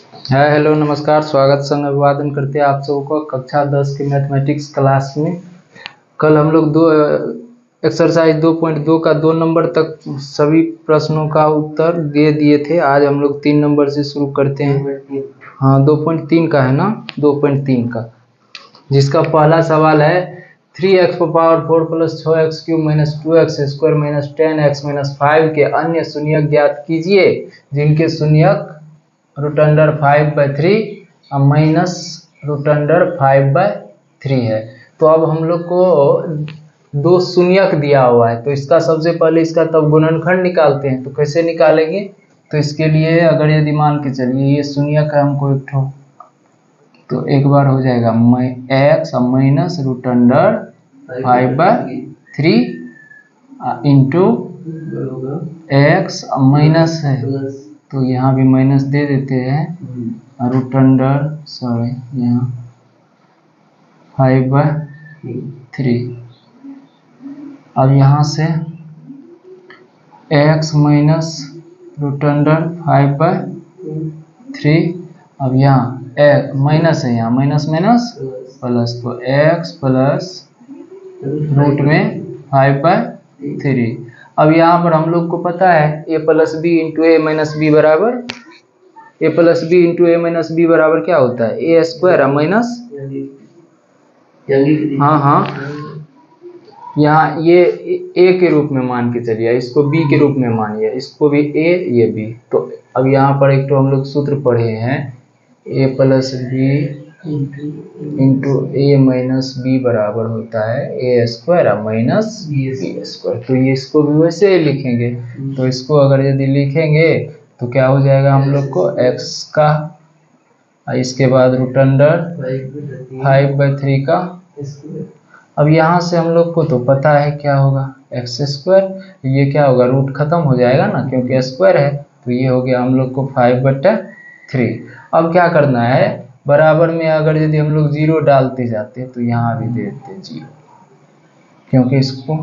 Hello नमस्कार, स्वागत संग अभिवादन करते हैं आप सबको कक्षा 10 के मैथमेटिक्स क्लास में। कल हम लोग एक्सरसाइज 2.2 का 2 नंबर तक सभी प्रश्नों का उत्तर दे दिए थे। आज हम लोग 3 नंबर से शुरू करते हैं। हाँ, 2.3 का है ना, 2.3 का, जिसका पहला सवाल है 3x⁴ plus 6x³ minus 2x² minus 10x minus 5 के अन्य शून्यक ज्ञात कीजिए जिनके शून्यक √5/3 और माइनस √5/3 है। तो अब हम लोग को दो शून्यक दिया हुआ है, तो इसका सबसे पहले इसका तब गुणनखंड निकालते हैं। तो कैसे निकालेंगे? तो इसके लिए अगर यदि मान के चलिए ये शून्यक है हमको एक ठो, तो एक बार हो जाएगा x minus √5/3 into x minus है, तो यहाँ भी माइनस दे देते हैं, यहाँ 5/3। अब यहाँ से x माइनस √5/3, अब यहाँ x माइनस है, यहाँ माइनस माइनस प्लस, तो x प्लस रूट में 5/3। अब यहाँ पर हम लोग को पता है a plus B into A minus B बराबर, a plus B into A minus B बराबर क्या होता है? a² माइनस, हाँ, यहाँ ये a के रूप में मान के चलिए, इसको b के रूप में मानिए, इसको भी a ये b। तो अब यहाँ पर एक तो हम लोग सूत्र पढ़े हैं, a plus B into A minus B बराबर होता है a² माइनस b²। तो ये इसको भी वैसे ही लिखेंगे। तो इसको अगर यदि लिखेंगे तो क्या हो जाएगा हम लोग को x का, इसके बाद √5/3 का। अब यहाँ से हम लोग को तो पता है क्या होगा, x², ये क्या होगा, रूट खत्म हो जाएगा ना, क्योंकि स्क्वायर है। तो ये हो गया हम लोग को 5/3। अब क्या करना है, बराबर में अगर यदि हम लोग 0 डालते जाते तो यहाँ भी दे देते 0, क्योंकि इसको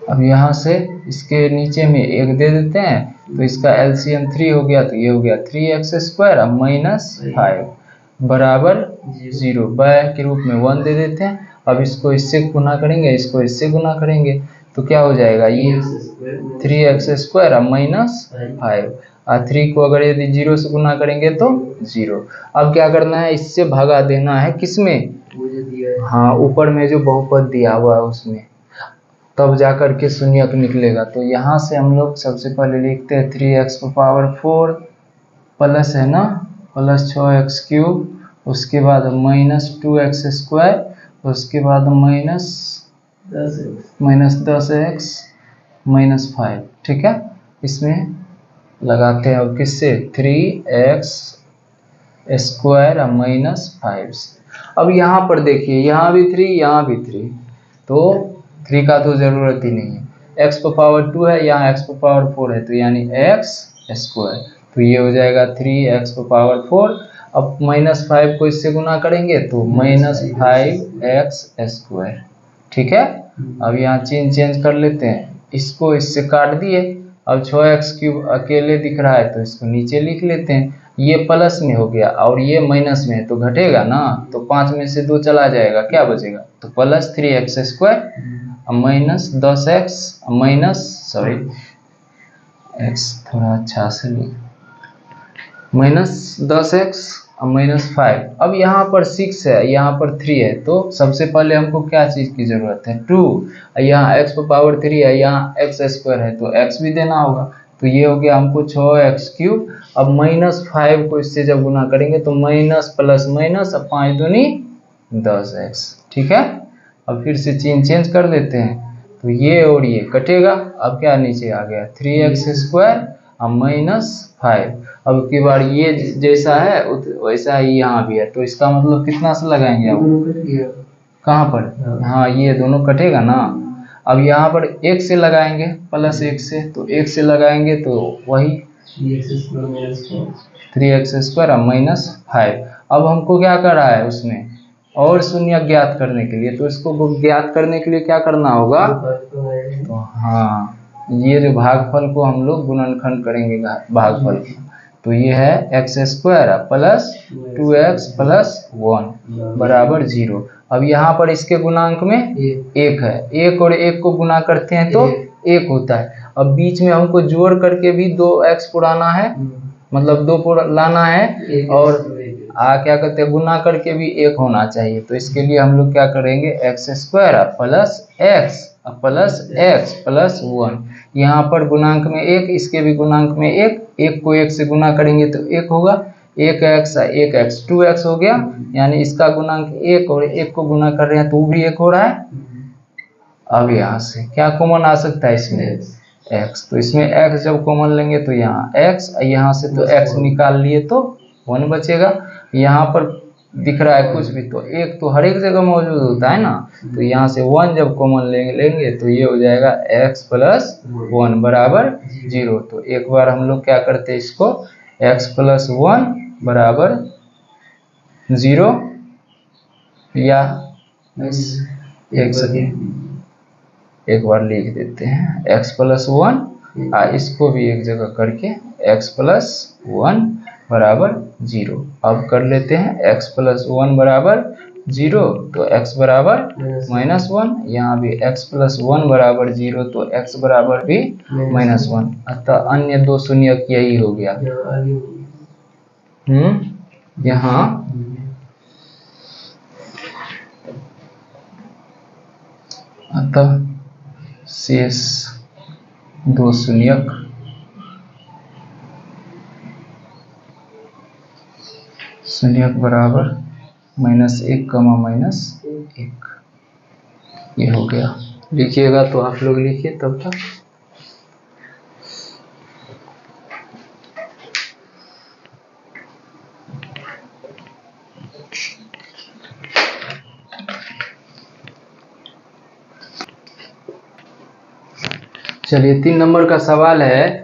अब यहाँ से इसके नीचे में 1 दे देते हैं, तो इसका एलसीएम 3 हो गया, तो ये हो गया 3x² माइनस 5 बराबर 0। के रूप में 1 दे देते हैं। अब इसको इससे गुना करेंगे, इसको इससे गुना करेंगे, तो क्या हो जाएगा, ये 3x² माइनस 5 और 3 को अगर यदि 0 से गुना करेंगे तो 0। अब क्या करना है, इससे भगा देना है किसमें, हाँ, ऊपर में जो बहुपद दिया हुआ है उसमें, तब जाकर के शून्यक निकलेगा। तो यहाँ से हम लोग सबसे पहले लिखते हैं 3x⁴ प्लस है ना, प्लस 6x³, उसके बाद माइनस 2x², उसके बाद माइनस 10x माइनस 5। ठीक है, इसमें लगाते हैं और किससे, 3x² माइनस 5। अब यहाँ पर देखिए, यहाँ भी 3, यहाँ भी 3, तो 3 का तो जरूरत ही नहीं है। x⁴ है, यहाँ x⁴ है, तो यानी x², तो ये हो जाएगा 3x⁴। अब माइनस 5 को इससे गुना करेंगे तो माइनस 5x²। ठीक है, अब यहाँ चिन्ह चेंज कर लेते हैं, इसको इससे काट दिए। अब 6x³ अकेले दिख रहा है, तो इसको नीचे लिख लेते हैं। ये प्लस में हो गया और ये माइनस में है, तो घटेगा ना, तो 5 में से 2 चला जाएगा, क्या बचेगा, तो plus 3x² minus 10x minus, sorry x थोड़ा अच्छा से माइनस 10x माइनस 5। अब यहाँ पर 6 है, यहाँ पर 3 है, तो सबसे पहले हमको क्या चीज़ की ज़रूरत है, 2। यहाँ x⁴ है, यहाँ x² है, तो x भी देना होगा। तो ये हो गया हमको 6x³। अब माइनस 5 को इससे जब गुना करेंगे तो माइनस प्लस माइनस, अब 5 दूनी 10x। ठीक है, अब फिर से चिन्ह चेंज कर लेते हैं, तो ये और ये कटेगा। अब क्या नीचे आ गया, 3x² और माइनस 5। अब की बार ये जैसा है वैसा ही यहाँ भी है, तो इसका मतलब कितना से लगाएंगे, अब कहाँ पर, हाँ, ये दोनों कटेगा ना। अब यहाँ पर 1 से लगाएंगे, प्लस 1 से, तो 1 से लगाएंगे तो वही 3x² और माइनस 5। अब हमको क्या कर रहा है उसमें, और शून्य ज्ञात करने के लिए, तो इसको ज्ञात करने के लिए क्या करना होगा, तो हाँ, ये जो भागफल को हम लोग गुणनखंड करेंगे भागफल का, तो ये है x square plus 2x plus 1 बराबर 0। अब यहाँ पर इसके गुणांक में 1 है, 1 और 1 को गुना करते हैं तो 1 होता है। अब बीच में हमको जोड़ करके भी 2x पुराना है, मतलब 2 लाना है, और क्या कहते हैं गुना करके भी 1 होना चाहिए। तो इसके लिए हम लोग क्या करेंगे, x square plus x plus 1, यहाँ पर गुणांक में 1, इसके भी गुणांक में 1, 1 को 1 से गुना करेंगे तो 1 होगा, 1x 2x हो गया, यानी इसका गुणांक 1 और 1 को गुना कर रहे हैं तो वो भी 1 हो रहा है। अब यहाँ से क्या कॉमन आ सकता है इसमें, x, तो इसमें x जब कॉमन लेंगे तो यहाँ x, यहाँ से तो x निकाल लिए तो 1 बचेगा। यहाँ पर दिख रहा है कुछ भी, तो 1 तो हर एक जगह मौजूद होता है ना, तो यहाँ से 1 जब कॉमन लेंगे तो ये हो जाएगा x प्लस 1 बराबर 0। तो एक बार हम लोग क्या करते हैं इसको, x प्लस 1 बराबर 0, या एक बार लिख देते हैं x प्लस 1, इसको भी एक जगह करके x प्लस 1 बराबर 0। अब कर लेते हैं x प्लस 1 बराबर 0, तो x बराबर -1, यहाँ भी x प्लस 1 बराबर 0, तो x बराबर भी -1, अतः अन्य दो शून्यक यही हो गया। यहाँ अतः शेष दो शून्यक बराबर -1, -1, ये हो गया। लिखिएगा तो आप लोग लिखिए तब तक। चलिए 3 नंबर का सवाल है,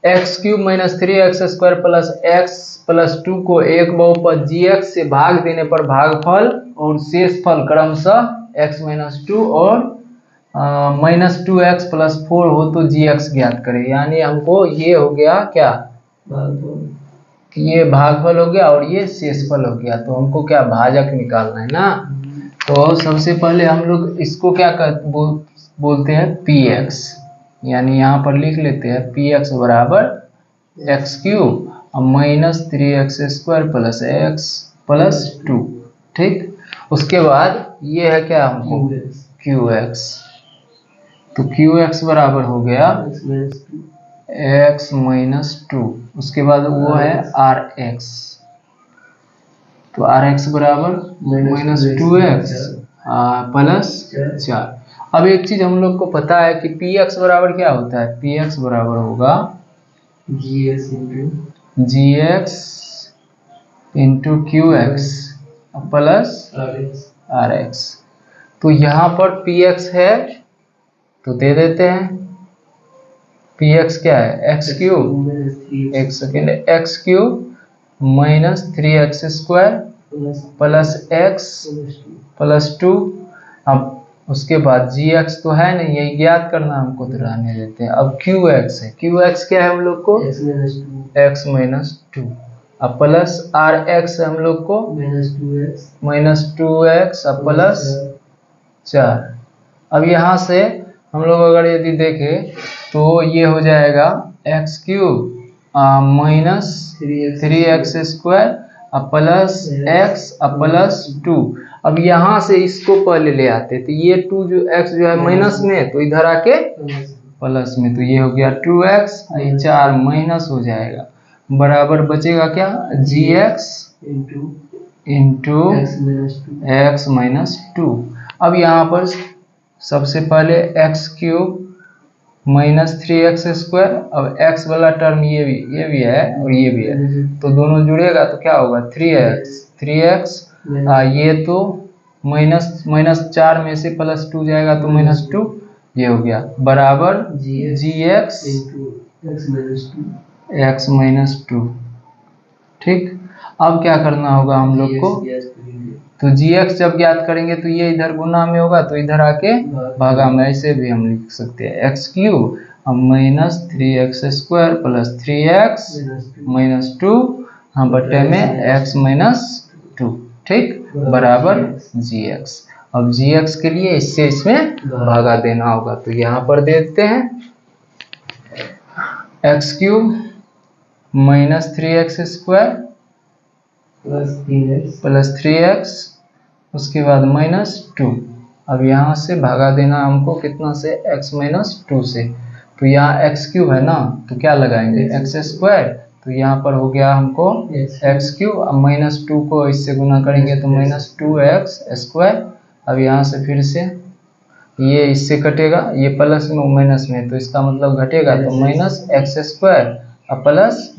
x³ - 3x² plus x plus 2 को एक बहुपद gx से भाग देने पर भागफल और शेषफल क्रमशः x - 2 और -2x प्लस 4 हो तो gx ज्ञात करें। यानी हमको ये हो गया क्या, ये भागफल हो गया और ये शेषफल हो गया, तो हमको क्या भाजक निकालना है ना। तो सबसे पहले हम लोग इसको क्या बोलते हैं, px, यानी यहाँ पर लिख लेते हैं px बराबर x³ - 3x² plus x plus 2, ठीक। उसके बाद ये है क्या हमको qx, तो qx बराबर हो गया x - 2, उसके बाद वो है rx, तो rx बराबर -2x प्लस 4। अब एक चीज हम लोग को पता है कि px बराबर क्या होता है, px बराबर होगा gx into qx plus rx। तो यहाँ पर px है तो दे देते हैं, px क्या है x³ - 3x² plus x plus 2। अब उसके बाद gx तो है नहीं, यही ज्ञात करना, हमको तो रहने देते हैं। अब qx है, qx क्या है हम लोग को x - 2, अब प्लस rx है हम लोग को -2x प्लस 4। अब यहाँ से हम लोग अगर यदि देखें तो ये हो जाएगा x³ - 3x² plus x plus 2। अब यहाँ से इसको पहले ले आते, तो ये 2 जो x जो है माइनस में, तो इधर आके प्लस में, तो ये हो गया 2x, ये 4 माइनस हो जाएगा, बराबर बचेगा क्या gx इंटू x - 2। अब यहाँ पर सबसे पहले x³ - 3x², अब x वाला टर्म ये भी है और ये भी है, तो दोनों जुड़ेगा तो क्या होगा 3x, ये तो -4 में से +2 जाएगा तो -2, ये हो गया बराबर gx x - 2, ठीक। अब क्या करना होगा हम लोग को, तो gx जब ज्ञात करेंगे तो ये इधर गुना में होगा तो इधर आके भागा में, ऐसे भी हम लिख सकते हैं x³ अब माइनस 3x² प्लस 3x -2 हाँ बटे में x -2 ठीक बराबर gx। अब gx के लिए इससे इसमें भागा देना होगा, तो यहाँ पर देते हैं x³ -3x² प्लस 3x उसके बाद -2। अब यहाँ से भागा देना हमको कितना से, x -2 से। तो यहाँ x³ है ना, तो क्या लगाएंगे x², तो यहाँ पर हो गया हमको x³। अब -2 को इससे गुना करेंगे तो -2x²। अब यहाँ से फिर से ये इससे कटेगा, ये प्लस में माइनस में, तो इसका मतलब घटेगा, तो -x² अब प्लस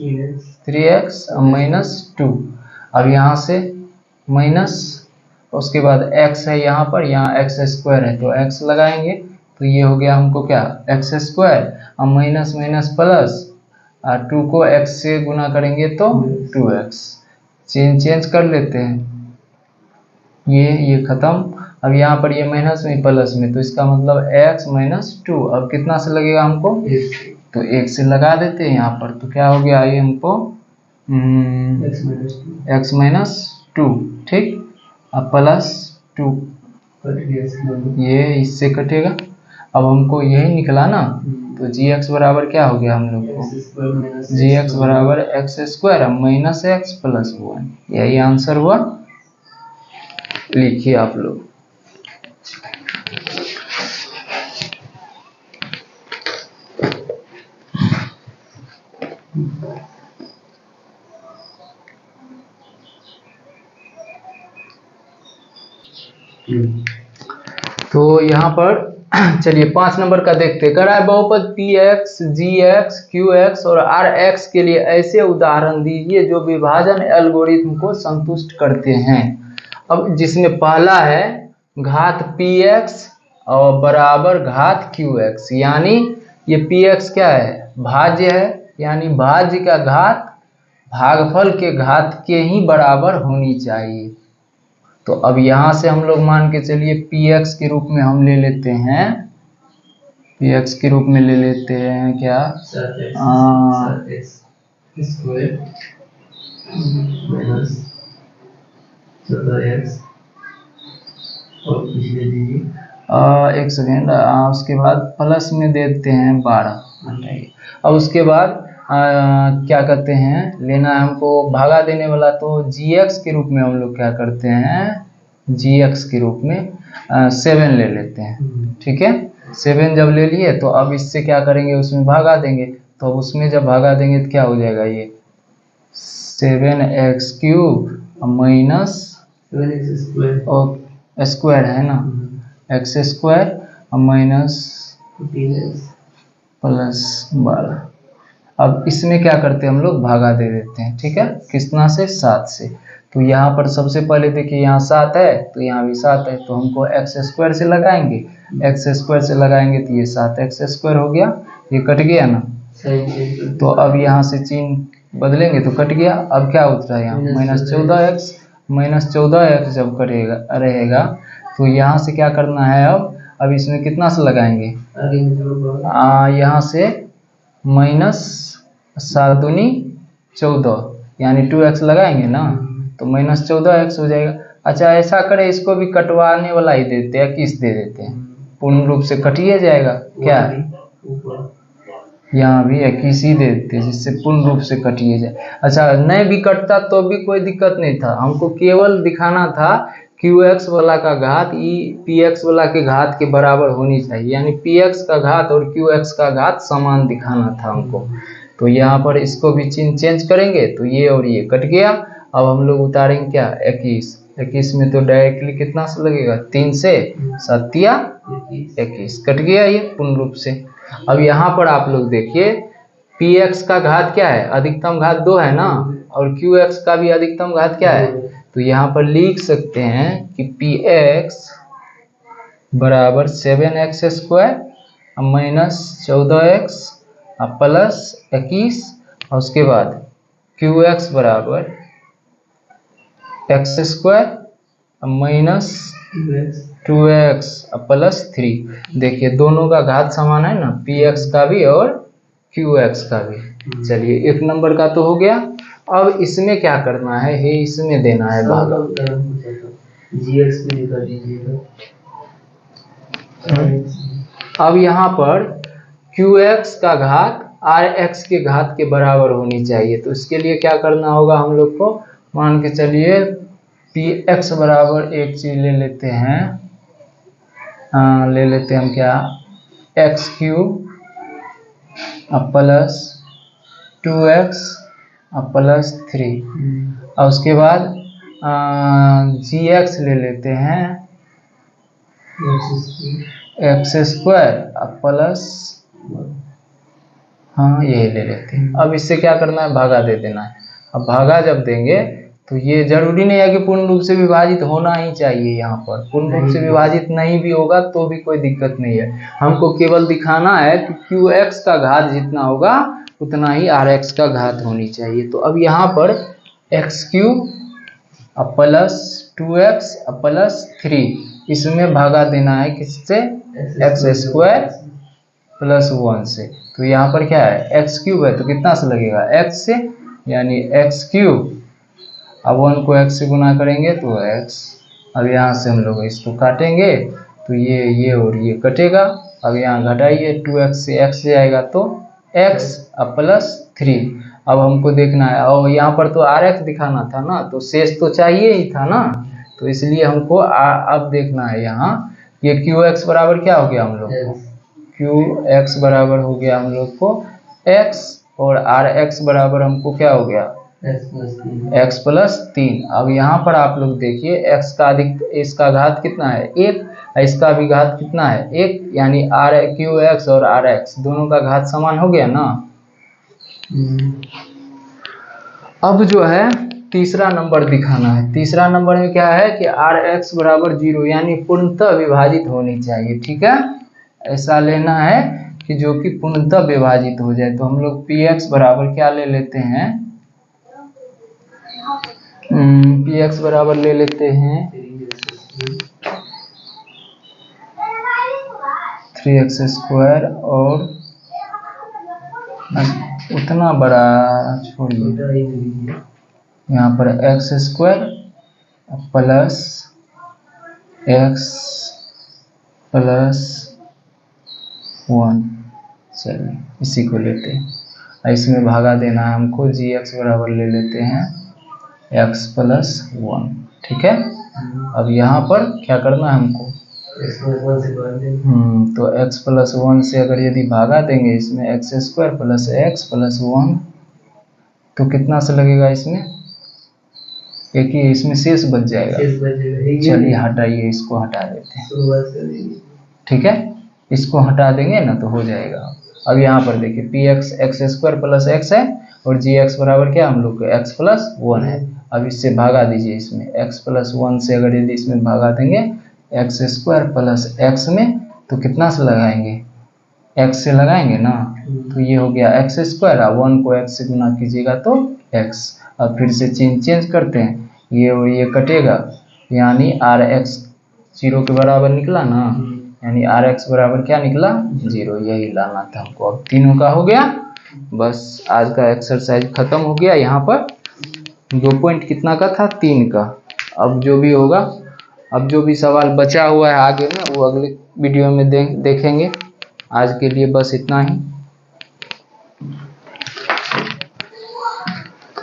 3x -2। अब यहाँ से माइनस, उसके बाद x है यहाँ पर, यहाँ x² है तो x लगाएंगे, तो ये हो गया हमको क्या x²। अब माइनस माइनस प्लस, 2 को x से गुना करेंगे तो 2x। चेंज कर लेते हैं, ये खत्म। अब यहाँ पर ये माइनस में प्लस में, तो इसका मतलब x -2। अब कितना से लगेगा हमको, तो 1 से लगा देते हैं यहाँ पर, तो क्या हो गया ये हमको x -2 ठीक। अब प्लस 2 ये इससे कटेगा। अब हमको यही निकला ना, तो gx बराबर क्या हो गया हम लोग को, gx बराबर x² माइनस x प्लस 1, यही आंसर हुआ। लिखिए आप लोग। तो यहाँ पर चलिए 5 नंबर का देखते। कह रहा है बहुपद px, gx, qx और rx के लिए ऐसे उदाहरण दीजिए जो विभाजन एल्गोरिथम को संतुष्ट करते हैं। अब जिसमें पहला है घात px और बराबर घात qx, यानी ये px क्या है, भाज्य है, यानी भाज्य का घात भागफल के घात के ही बराबर होनी चाहिए। तो अब यहाँ से हम लोग मान के चलिए px के रूप में हम ले लेते हैं, px के रूप में ले लेते हैं क्या, एक सेकेंड, उसके बाद प्लस में देते हैं 12। अब उसके बाद क्या करते हैं, लेना है हमको भागा देने वाला, तो gx के रूप में हम लोग क्या करते हैं, gx के रूप में 7 ले लेते हैं, ठीक है। 7 जब ले लिए तो अब इससे क्या करेंगे, उसमें भागा देंगे, तो उसमें जब भागा देंगे तो क्या हो जाएगा, ये 7x³ माइनस स्क्वायर है ना, x² माइनस प्लस 12। अब इसमें क्या करते हैं हम लोग, भागा दे देते हैं, ठीक है, कितना से, 7 से। तो यहाँ पर सबसे पहले देखिए यहाँ 7 है तो यहाँ भी 7 है, तो हमको x² से लगाएंगे, x² से लगाएंगे तो ये 7x² हो गया, ये कट गया ना। तो अब यहाँ से चिन्ह बदलेंगे तो कट गया। अब क्या उतरा यहाँ -14x, -14x जब करेगा रहेगा तो यहाँ से क्या करना है, अब इसमें कितना से लगाएंगे, यहाँ से -7 दूनी 14 यानी 2x लगाएंगे ना, तो -14x हो जाएगा। अच्छा ऐसा करें, इसको भी कटवाने वाला ही देते हैं, किस दे देते हैं, पूर्ण रूप से कटिए जाएगा क्या, यहाँ भी 21 ही दे देते हैं जिससे पूर्ण रूप से कटिए जाए। अच्छा नहीं भी कटता तो भी कोई दिक्कत नहीं था, हमको केवल दिखाना था qx वाला का घात px वाला के घात के बराबर होनी चाहिए, यानी px का घात और qx का घात समान दिखाना था हमको। तो यहाँ पर इसको भी चिन्ह चेंज करेंगे तो ये और ये कट गया। अब हम लोग उतारेंगे क्या, 21 में तो डायरेक्टली कितना से लगेगा, 3 से 7 21 कट गया ये पूर्ण रूप से। अब यहाँ पर आप लोग देखिए px का घात क्या है, अधिकतम घात 2 है ना, और qx का भी अधिकतम घात क्या है, तो यहाँ पर लिख सकते हैं कि px बराबर 7x² माइनस 14x प्लस 21, और उसके बाद qx बराबर x² माइनस 2x प्लस 3। देखिए दोनों का घात समान है ना, px का भी और qx का भी। चलिए एक नंबर का तो हो गया। अब इसमें क्या करना है, हे इसमें देना है भागा। gx भी लिखा दीजिएगा। अब यहाँ पर qx का घात rx के घात के बराबर होनी चाहिए, तो इसके लिए क्या करना होगा हम लोग को, मान के चलिए px बराबर एक चीज ले लेते हैं, ले लेते हैं हम क्या, x cube plus 2x plus 3, और उसके बाद gx ले लेते हैं एक्स स्क्वायर प्लस, हाँ यही ले लेते हैं। अब इससे क्या करना है, भागा दे देना है। अब भागा जब देंगे तो ये जरूरी नहीं है कि पूर्ण रूप से विभाजित होना ही चाहिए, यहाँ पर पूर्ण रूप से विभाजित नहीं भी होगा तो भी कोई दिक्कत नहीं है। हमको केवल दिखाना है कि qx का घात जितना होगा उतना ही rx का घात होनी चाहिए। तो अब यहाँ पर x cube plus 2x plus 3, इसमें भागा देना है किससे, एक्स स्क्वायर प्लस 1 से। तो यहाँ पर क्या है, एक्स क्यूब है तो कितना से लगेगा, x से, यानी एक्स क्यूब, अब 1 को x से गुना करेंगे तो x। अब यहाँ से हम लोग इसको काटेंगे तो ये और ये कटेगा। अब यहाँ घटाइए, 2x से x से आएगा तो x प्लस 3। अब हमको देखना है, और यहाँ पर तो rx दिखाना था ना, तो शेष तो चाहिए ही था ना, तो इसलिए हमको अब देखना है यहाँ ये qx बराबर क्या हो गया हम लोग को, qx बराबर हो गया हम लोग को x, और rx बराबर हमको क्या हो गया, x प्लस 3। अब यहाँ पर आप लोग देखिए x का अधिक, इसका घात कितना है 1, इसका भी घात कितना है 1, यानी qx और rx दोनों का घात समान हो गया ना। अब जो है तीसरा नंबर दिखाना है। तीसरा नंबर में क्या है कि rx बराबर 0, यानी पूर्णतः विभाजित होनी चाहिए। ठीक है, ऐसा लेना है कि जो कि पूर्णतः विभाजित हो जाए। तो हम लोग px बराबर क्या ले लेते हैं, px बराबर ले लेते हैं 3x स्क्वायर, और उतना बड़ा छोड़िए, यहाँ पर x square plus x plus 1। चलिए इसी को लेते हैं, इसमें भागा देना है हमको, gx बराबर ले लेते हैं x प्लस 1। ठीक है, अब यहाँ पर क्या करना है हमको, तो x प्लस 1 से अगर यदि भागा देंगे इसमें x square plus x plus 1, तो कितना से लगेगा, इसमें एक ही इसमें शेष बच जाएगा। चलिए हटाइए, इसको हटा देते हैं। ठीक है, इसको हटा देंगे ना तो हो जाएगा। अब यहाँ पर देखिए px x square plus x है, और gx बराबर क्या हम लोग को x प्लस 1 है। अब इससे भागा दीजिए, इसमें x प्लस 1 से अगर यदि इसमें भागा देंगे एक्स स्क्वायर प्लस x में, तो कितना से लगाएंगे, x से लगाएंगे ना, तो ये हो गया एक्स स्क्वायर, 1 को x से गुना कीजिएगा तो x। अब फिर से चेंज करते हैं, ये और ये कटेगा, यानी rx 0 के बराबर निकला ना, यानी rx बराबर क्या निकला 0, यही लाना था हमको। अब तीनों का हो गया, बस आज का एक्सरसाइज खत्म हो गया। यहाँ पर 2 पॉइंट कितना का था, 3 का। अब जो भी होगा, अब जो भी सवाल बचा हुआ है आगे में वो अगले वीडियो में देखेंगे। आज के लिए बस इतना ही।